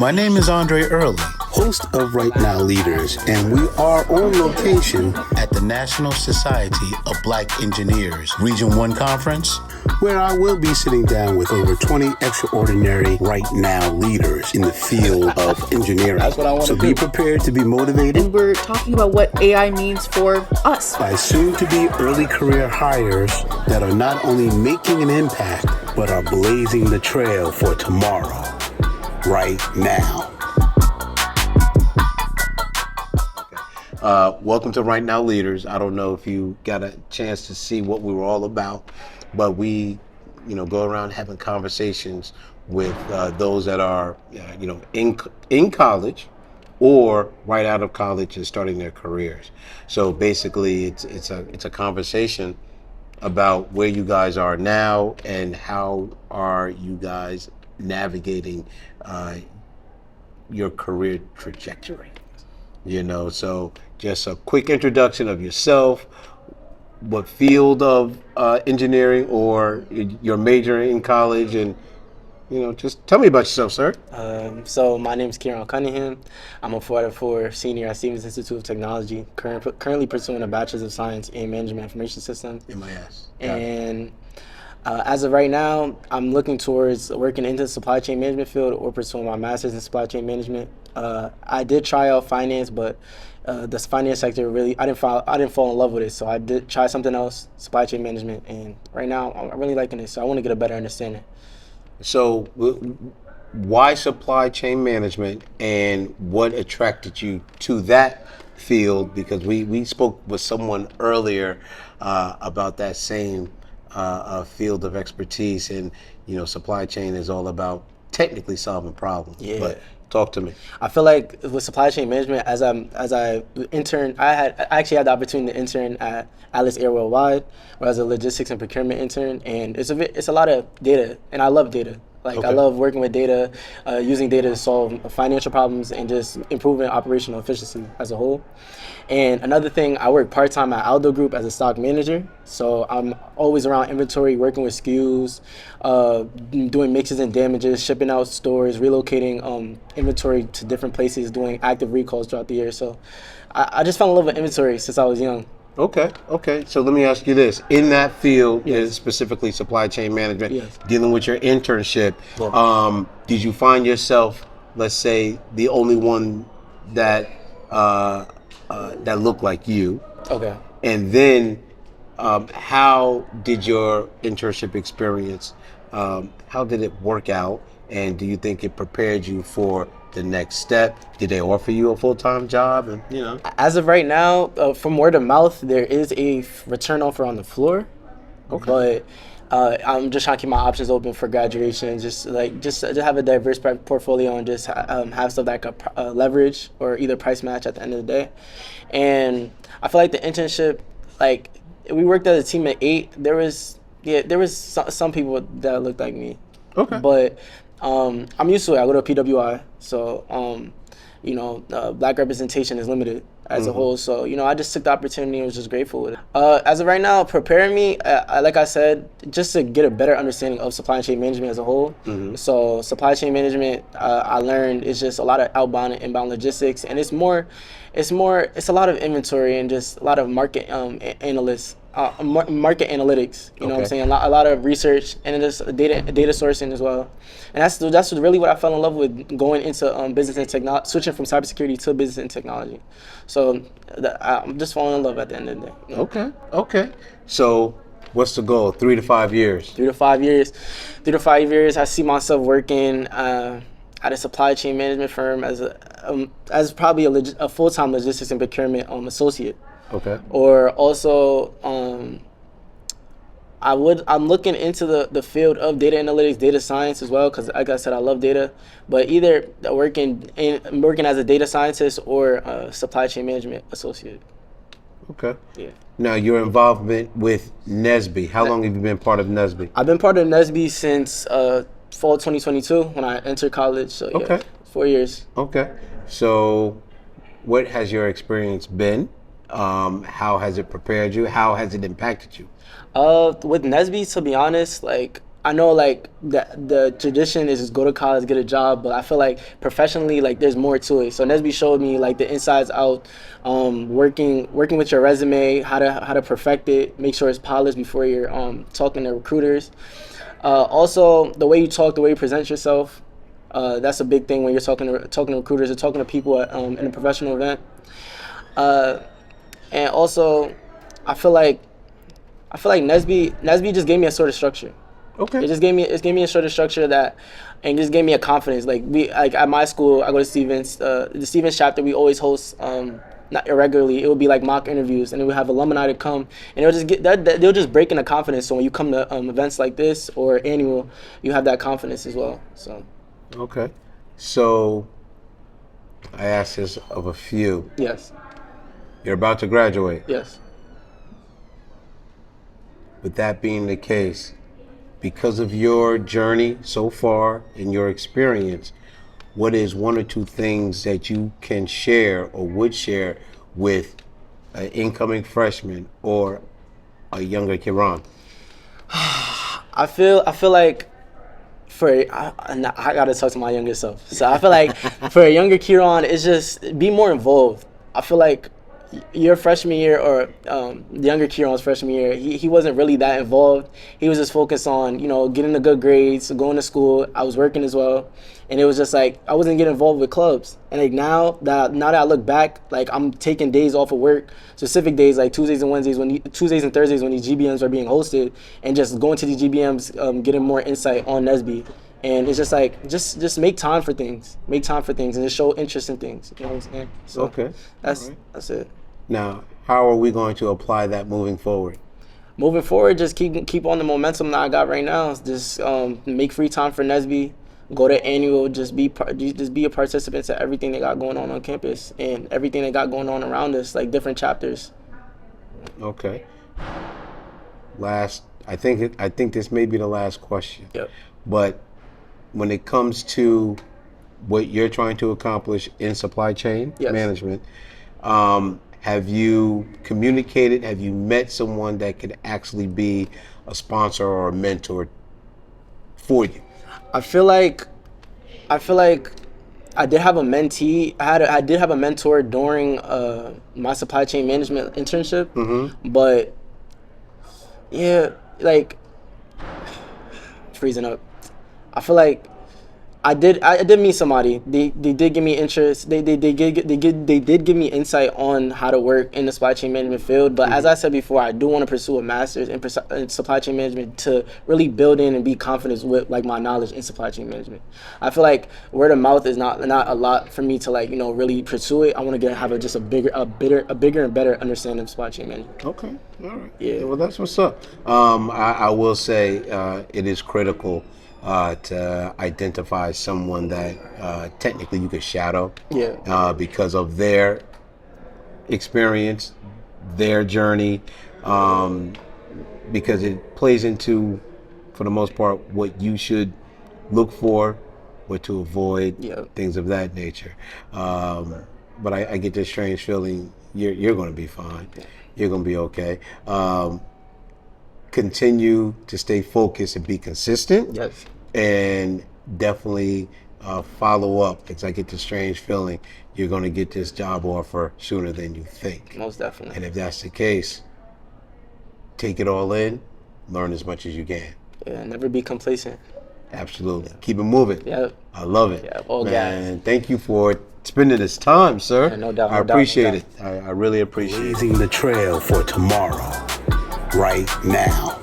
My name is Andre Early, host of RightNOWLeaders, and we are on location at the National Society of Black Engineers Region 1 Conference, where I will be sitting down with over 20 extraordinary Right Now leaders in the field of engineering. That's what I want to do. So be prepared to be motivated. And we're talking about what AI means for us. By soon-to-be early career hires that are not only making an impact, but are blazing the trail for tomorrow, right now. Welcome to Right Now Leaders. I don't know if you got a chance to see what we were all about, but we, go around having conversations with those that are, in college or right out of college and starting their careers. So basically, it's a conversation about where you guys are now and how are you guys navigating your career trajectory. So just a quick introduction of yourself, what field of engineering or your major in college, and just tell me about yourself, sir. So my name is Keeron Cunningham. I'm a 4 senior at Stevens Institute of Technology, currently pursuing a Bachelor's of Science in Management Information Systems. MIS. And as of right now, I'm looking towards working into the supply chain management field or pursuing my master's in supply chain management. I did try out finance, but the finance sector really, I didn't fall in love with it. So I did try something else, supply chain management, and right now I'm really liking it. So I want to get a better understanding. So why supply chain management, and what attracted you to that field? Because we spoke with someone earlier about that same field of expertise, and supply chain is all about technically solving problems. Yeah. But talk to me. I feel like with supply chain management, as I intern, I actually had the opportunity to intern at Atlas Air Worldwide, where I was a logistics and procurement intern, and it's a lot of data, and I love data. Okay. I love working with data, using data to solve financial problems and just improving operational efficiency as a whole. And another thing, I work part-time at Aldo Group as a stock manager. So I'm always around inventory, working with SKUs, doing mixes and damages, shipping out stores, relocating inventory to different places, doing active recalls throughout the year. So I just fell in love with inventory since I was young. Okay. So let me ask you this. In that field, Yes. specifically supply chain management, Yes. dealing with your internship, Yeah. did you find yourself, let's say, the only one that looked like you? Okay. And then how did your internship experience, how did it work out? And do you think it prepared you for the next step? Did they offer you a full-time job? And As of right now, from word of mouth, there is a return offer on the floor. Okay. But I'm just trying to keep my options open for graduation, just have a diverse portfolio and just have stuff that could leverage or either price match at the end of the day. And I feel like the internship, we worked as a team of 8. There was some people that looked like me. Okay. But I'm used to it. I go to PWI, so black representation is limited as a whole. So I just took the opportunity and was just grateful with it. As of right now, preparing me, like I said, just to get a better understanding of supply chain management as a whole. So supply chain management, I learned is just a lot of outbound and inbound logistics, and it's a lot of inventory and just a lot of market analysts. Market analytics, you know what I'm saying? A lot of research and just data sourcing as well. And that's really what I fell in love with going into business and technology, switching from cybersecurity to business and technology. So I'm just falling in love at the end of the day. Okay. So what's the goal? 3 to 5 years? 3 to 5 years. 3 to 5 years, I see myself working at a supply chain management firm as probably a full-time logistics and procurement associate. Okay. Or also, I'm looking into the field of data analytics, data science as well, because like I said, I love data. But either working as a data scientist or a supply chain management associate. Okay. Yeah. Now, your involvement with NSBE, how long have you been part of NSBE? I've been part of NSBE since fall 2022 when I entered college. So yeah, Okay. 4 years. Okay. So what has your experience been? How has it prepared you? How has it impacted you? With NSBE, to be honest, I know like the tradition is just go to college, get a job, but I feel like professionally, like there's more to it. So NSBE showed me like the insides out, working with your resume, how to perfect it, make sure it's polished before you're talking to recruiters. Also, the way you talk, the way you present yourself, that's a big thing when you're talking to recruiters or talking to people at, in a professional event. And also, I feel like NSBE just gave me a sort of structure. Okay. It just gave me a sort of structure and just gave me a confidence. Like at my school, I go to Stevens. The Stevens chapter, we always host not irregularly. It would be like mock interviews, and we would have alumni to come, and it'll just get they'll just break into confidence. So when you come to events like this or annual, you have that confidence as well. So. Okay. So I asked this of a few. Yes. You're about to graduate. Yes. With that being the case, because of your journey so far and your experience, what is one or two things that you can share or would share with an incoming freshman or a younger Keeron? I feel like I gotta talk to my younger self. So I feel like for a younger Keeron, it's just be more involved. I feel like your freshman year or the younger Keeron's freshman year, he wasn't really that involved. He was just focused on, getting the good grades, going to school. I was working as well. And it was just like, I wasn't getting involved with clubs. And like now that I look back, like I'm taking days off of work, specific days like Tuesdays and Thursdays when these GBMs are being hosted, and just going to these GBMs, getting more insight on NSBE. And it's just like, just make time for things, and just show interest in things. You know what I'm saying? So Okay. That's it. Now, how are we going to apply that moving forward? Moving forward, just keep on the momentum that I got right now. Just make free time for NSBE. Go to annual. Just be a participant to everything they got going on campus and everything they got going on around us, like different chapters. Okay. I think this may be the last question. Yep. But when it comes to what you're trying to accomplish in supply chain management, have you communicated? Have you met someone that could actually be a sponsor or a mentor for you? I feel like I did have a mentee. I did have a mentor during my supply chain management internship. Mm-hmm. But yeah, like freezing up. I feel like I did meet somebody. They did give me interest. They did give me insight on how to work in the supply chain management field. But as I said before, I do want to pursue a master's in supply chain management to really build in and be confident with like my knowledge in supply chain management. I feel like word of mouth is not a lot for me to really pursue it. I want to have a bigger and better understanding of supply chain management. Okay, all right. Yeah. Well, that's what's up. I will say it is critical to identify someone that technically you could shadow, because of their experience, their journey, because it plays into, for the most part, what you should look for, what to avoid, things of that nature. But I get this strange feeling you're going to be fine. You're going to be okay. Continue to stay focused and be consistent. Yes. And definitely follow up, because I get the strange feeling you're going to get this job offer sooner than you think. Most definitely. And if that's the case, take it all in, learn as much as you can. Yeah, never be complacent. Absolutely. Keep it moving. Yep. I love it. Yeah, all man, thank you for spending this time, sir. Yeah, no doubt. I appreciate it. I really appreciate it. Blazing the trail for tomorrow, right now.